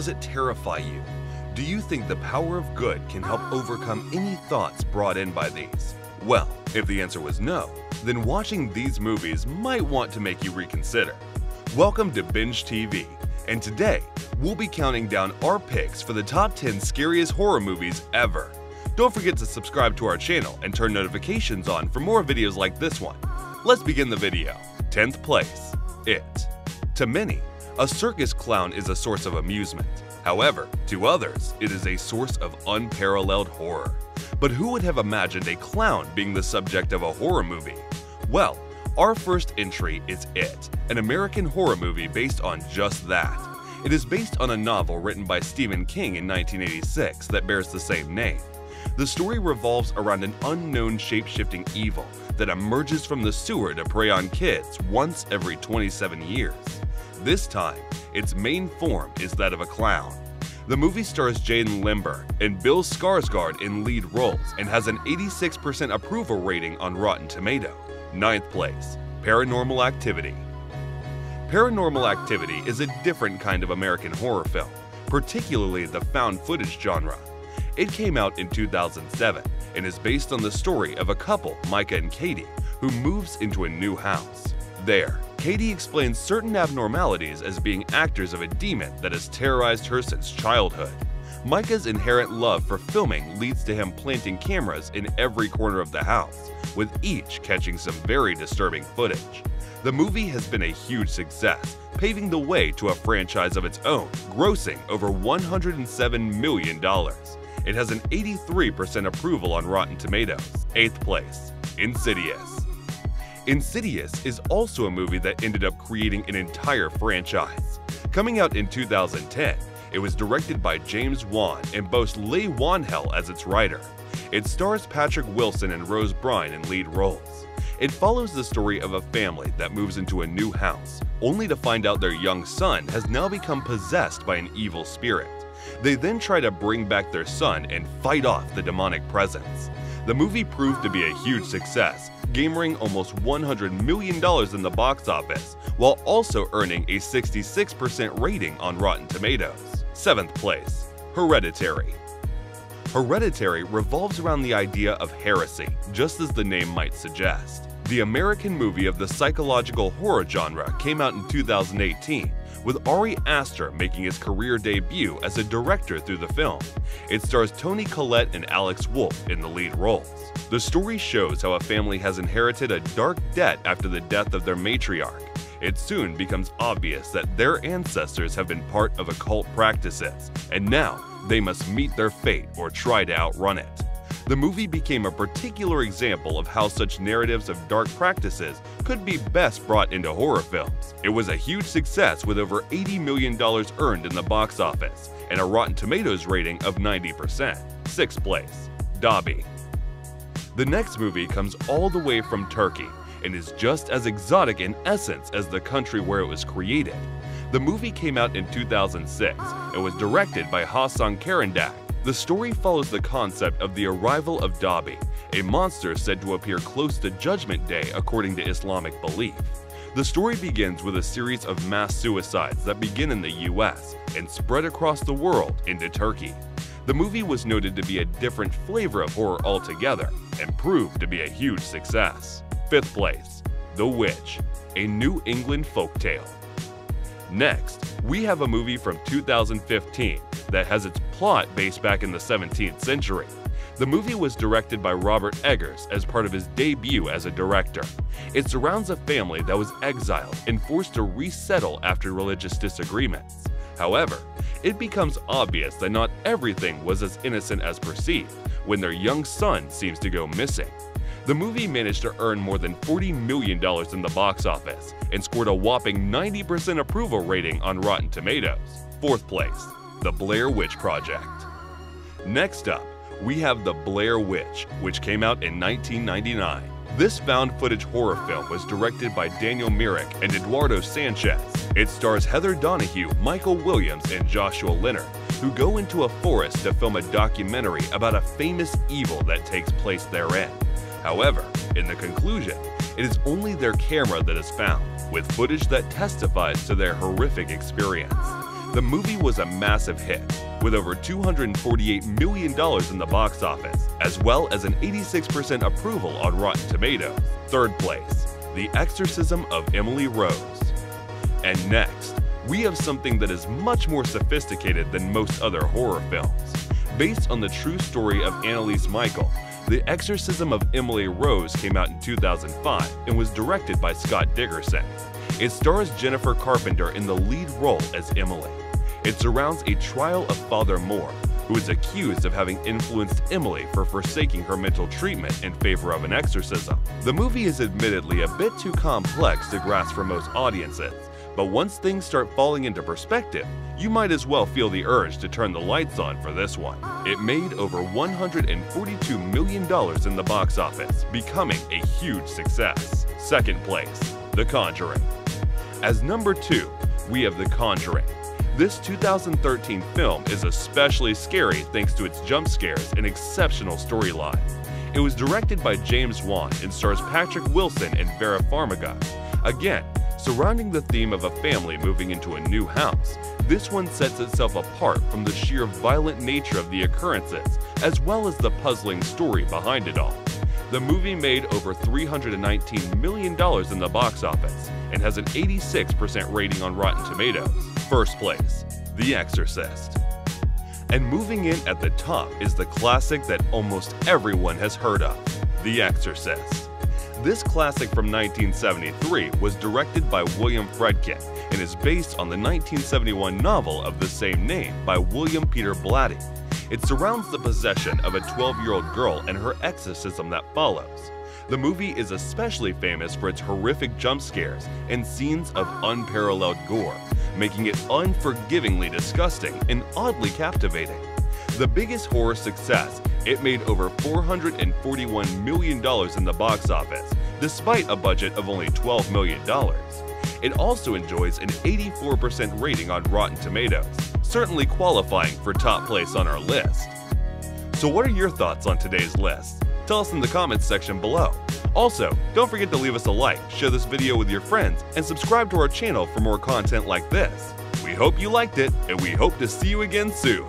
Does it terrify you? Do you think the power of good can help overcome any thoughts brought in by these? Well, if the answer was no, then watching these movies might want to make you reconsider. Welcome to BingeTv, and today we'll be counting down our picks for the top 10 scariest horror movies ever. Don't forget to subscribe to our channel and turn notifications on for more videos like this one. Let's begin the video. 10th place, It. To many, a circus clown is a source of amusement. However, to others, it is a source of unparalleled horror. But who would have imagined a clown being the subject of a horror movie? Well, our first entry is It, an American horror movie based on just that. It is based on a novel written by Stephen King in 1986 that bears the same name. The story revolves around an unknown shape-shifting evil that emerges from the sewer to prey on kids once every 27 years. This time, its main form is that of a clown. The movie stars Jaden Limber and Bill Skarsgård in lead roles and has an 86% approval rating on Rotten Tomatoes. 9th place, Paranormal Activity. Paranormal Activity is a different kind of American horror film, particularly the found footage genre. It came out in 2007 and is based on the story of a couple, Micah and Katie, who moves into a new house. There, Katie explains certain abnormalities as being actors of a demon that has terrorized her since childhood. Micah's inherent love for filming leads to him planting cameras in every corner of the house, with each catching some very disturbing footage. The movie has been a huge success, paving the way to a franchise of its own, grossing over $107 million. It has an 83% approval on Rotten Tomatoes. 8th place, Insidious. Insidious is also a movie that ended up creating an entire franchise. Coming out in 2010, it was directed by James Wan and boasts Leigh Whannell as its writer. It stars Patrick Wilson and Rose Byrne in lead roles. It follows the story of a family that moves into a new house, only to find out their young son has now become possessed by an evil spirit. They then try to bring back their son and fight off the demonic presence. The movie proved to be a huge success, garnering almost $100 million in the box office, while also earning a 66% rating on Rotten Tomatoes. 7th place, Hereditary. Hereditary revolves around the idea of heresy, just as the name might suggest. The American movie of the psychological horror genre came out in 2018, with Ari Aster making his career debut as a director through the film. It stars Toni Collette and Alex Wolff in the lead roles. The story shows how a family has inherited a dark debt after the death of their matriarch. It soon becomes obvious that their ancestors have been part of occult practices, and now they must meet their fate or try to outrun it. The movie became a particular example of how such narratives of dark practices could be best brought into horror films. It was a huge success with over $80 million earned in the box office and a Rotten Tomatoes rating of 90%. 6th place, Dobby. The next movie comes all the way from Turkey and is just as exotic in essence as the country where it was created. The movie came out in 2006 and was directed by Hasan Karandak. The story follows the concept of the arrival of Dobby, a monster said to appear close to Judgment Day according to Islamic belief. The story begins with a series of mass suicides that begin in the US and spread across the world into Turkey. The movie was noted to be a different flavor of horror altogether and proved to be a huge success. 5th place, The Witch, a New England folktale. Next, we have a movie from 2015 that has its plot based back in the 17th century. The movie was directed by Robert Eggers as part of his debut as a director. It surrounds a family that was exiled and forced to resettle after religious disagreements. However, it becomes obvious that not everything was as innocent as perceived when their young son seems to go missing. The movie managed to earn more than $40 million in the box office and scored a whopping 90% approval rating on Rotten Tomatoes. 4th place, The Blair Witch Project. Next up, we have The Blair Witch, which came out in 1999. This found footage horror film was directed by Daniel Myrick and Eduardo Sanchez. It stars Heather Donahue, Michael Williams, and Joshua Leonard, who go into a forest to film a documentary about a famous evil that takes place therein. However, in the conclusion, it is only their camera that is found, with footage that testifies to their horrific experience. The movie was a massive hit, with over $248 million in the box office, as well as an 86% approval on Rotten Tomatoes. Third place, The Exorcism of Emily Rose. And next, we have something that is much more sophisticated than most other horror films. Based on the true story of Annalise Michael, The Exorcism of Emily Rose came out in 2005 and was directed by Scott Dickerson. It stars Jennifer Carpenter in the lead role as Emily. It surrounds a trial of Father Moore, who is accused of having influenced Emily for forsaking her mental treatment in favor of an exorcism. The movie is admittedly a bit too complex to grasp for most audiences, but once things start falling into perspective, you might as well feel the urge to turn the lights on for this one. It made over $142 million in the box office, becoming a huge success. Second place, The Conjuring. As number 2, we have The Conjuring. This 2013 film is especially scary thanks to its jump scares and exceptional storyline. It was directed by James Wan and stars Patrick Wilson and Vera Farmiga. Again, surrounding the theme of a family moving into a new house, this one sets itself apart from the sheer violent nature of the occurrences, as well as the puzzling story behind it all. The movie made over $319 million in the box office and has an 86% rating on Rotten Tomatoes. First place, The Exorcist. And moving in at the top is the classic that almost everyone has heard of, The Exorcist. This classic from 1973 was directed by William Friedkin and is based on the 1971 novel of the same name by William Peter Blatty. It surrounds the possession of a 12-year-old girl and her exorcism that follows. The movie is especially famous for its horrific jump scares and scenes of unparalleled gore, making it unforgivingly disgusting and oddly captivating. The biggest horror success, it made over $441 million in the box office, despite a budget of only $12 million. It also enjoys an 84% rating on Rotten Tomatoes, certainly qualifying for top place on our list. So what are your thoughts on today's list? Tell us in the comments section below. Also, don't forget to leave us a like, share this video with your friends, and subscribe to our channel for more content like this. We hope you liked it, and we hope to see you again soon.